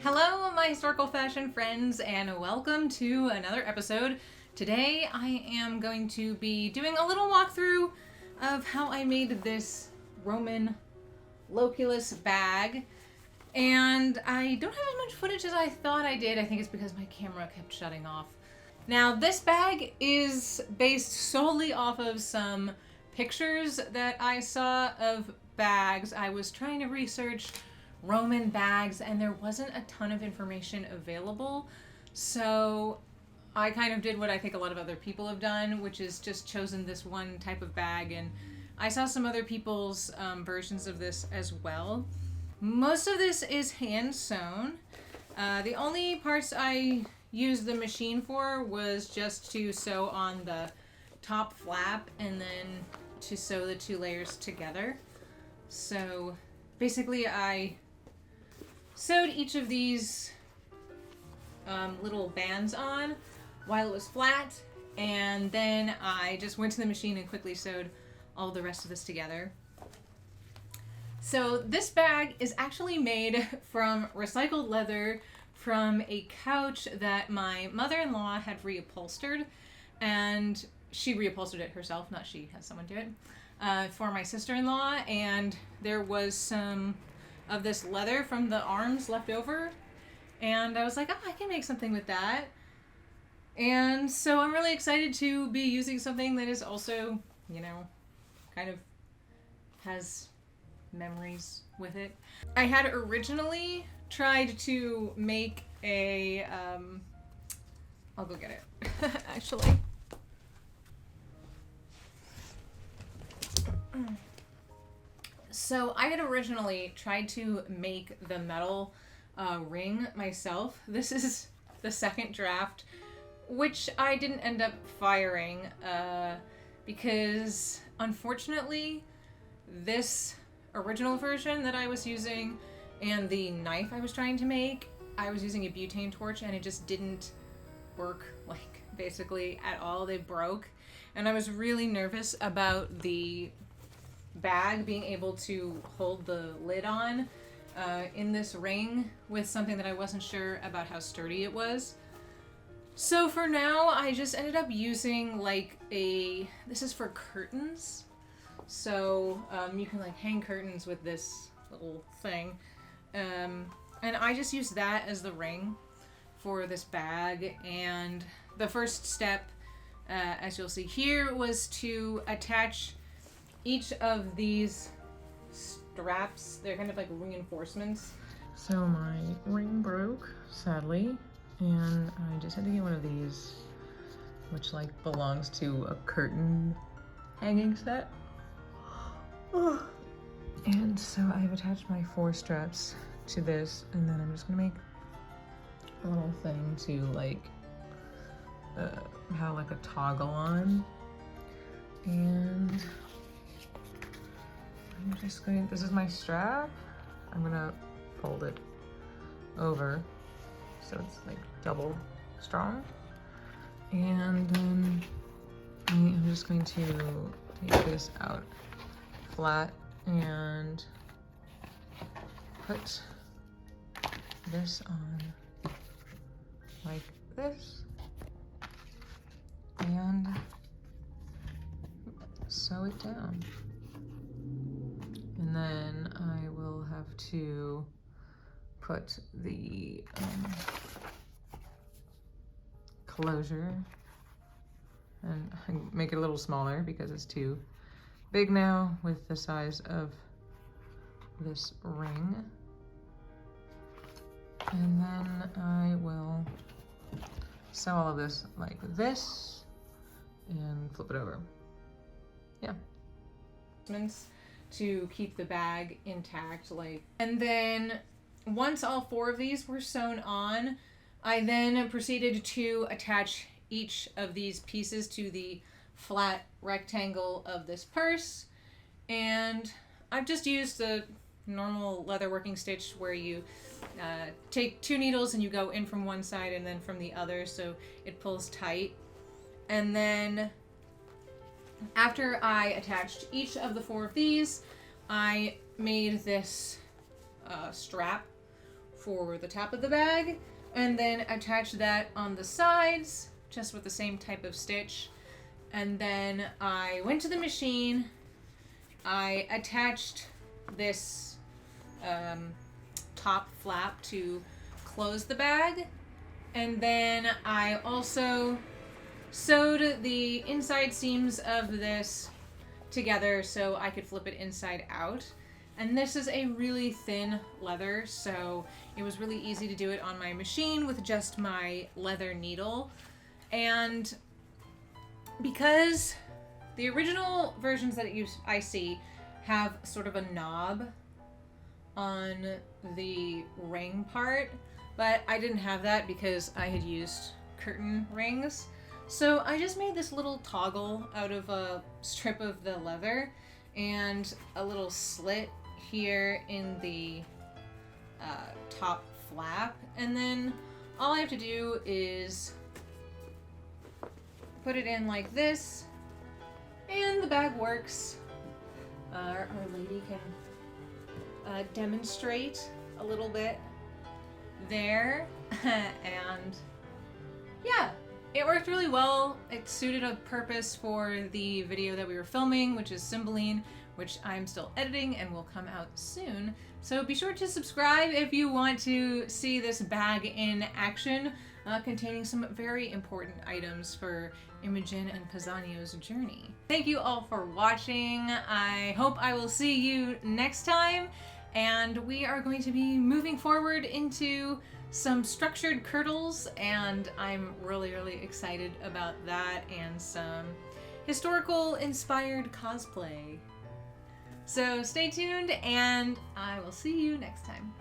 Hello, my historical fashion friends, and welcome to another episode. Today I am going to be doing a little walkthrough of how I made this Roman Loculus bag. And I don't have as much footage as I thought I did. I think it's because my camera kept shutting off. Now, this bag is based solely off of some pictures that I saw of bags. I was trying to research Roman bags and there wasn't a ton of information available. So I kind of did what I think a lot of other people have done, which is just chosen this one type of bag. And I saw some other people's versions of this as well. Most of this is hand sewn. The only parts I used the machine for was just to sew on the top flap and then to sew the two layers together. So basically I sewed each of these little bands on while it was flat, and then I just went to the machine and quickly sewed all the rest of this together. So this bag is actually made from recycled leather from a couch that my mother-in-law had reupholstered, and she reupholstered it herself, not she, has someone do it, for my sister-in-law, and there was some of this leather from the arms left over, and I was like, oh, I can make something with that. And so I'm really excited to be using something that is also, you know, kind of has memories with it. I had originally tried to make a, I'll go get it, actually. So I had originally tried to make the metal ring myself. This is the second draft, which I didn't end up firing because unfortunately this original version that I was using and the knife I was trying to make, I was using a butane torch and it just didn't work, like, basically at all. They broke, and I was really nervous about the bag being able to hold the lid on in this ring with something that I wasn't sure about how sturdy it was. So for now, I just ended up using like this is for curtains. So you can like hang curtains with this little thing. And I just used that as the ring for this bag. And the first step, as you'll see here, was to attach each of these straps. They're kind of like reinforcements. So my ring broke, sadly, and I just had to get one of these, which like belongs to a curtain hanging set. And so I've attached my 4 straps to this, and then I'm just gonna make a little thing to like have like a toggle on. And I'm just going, this is my strap. I'm gonna fold it over so it's like double strong. And then I'm just going to take this out flat and put this on like this and sew it down. And then I will have to put the closure and make it a little smaller because it's too big now with the size of this ring. And then I will sew all of this like this and flip it over. Yeah. To keep the bag intact, like, and then once all 4 of these were sewn on, I then proceeded to attach each of these pieces to the flat rectangle of this purse. And I've just used the normal leather working stitch where you take 2 needles and you go in from one side and then from the other so it pulls tight. And then after I attached each of the 4 of these, I made this strap for the top of the bag, and then attach that on the sides, just with the same type of stitch. And then I went to the machine, I attached this top flap to close the bag, and then I also sewed the inside seams of this together so I could flip it inside out. And this is a really thin leather, so it was really easy to do it on my machine with just my leather needle. And because the original versions that I see have sort of a knob on the ring part, but I didn't have that because I had used curtain rings. So I just made this little toggle out of a strip of the leather and a little slit here in the top flap. And then all I have to do is put it in like this, and the bag works. Our lady can demonstrate a little bit there. And yeah, it worked really well. It suited a purpose for the video that we were filming, which is Cymbeline, which I'm still editing and will come out soon. So be sure to subscribe if you want to see this bag in action, containing some very important items for Imogen and Pisanio's journey. Thank you all for watching. I hope I will see you next time, and we are going to be moving forward into some structured kirtles, and I'm really, really excited about that, and some historical inspired cosplay. So stay tuned, and I will see you next time.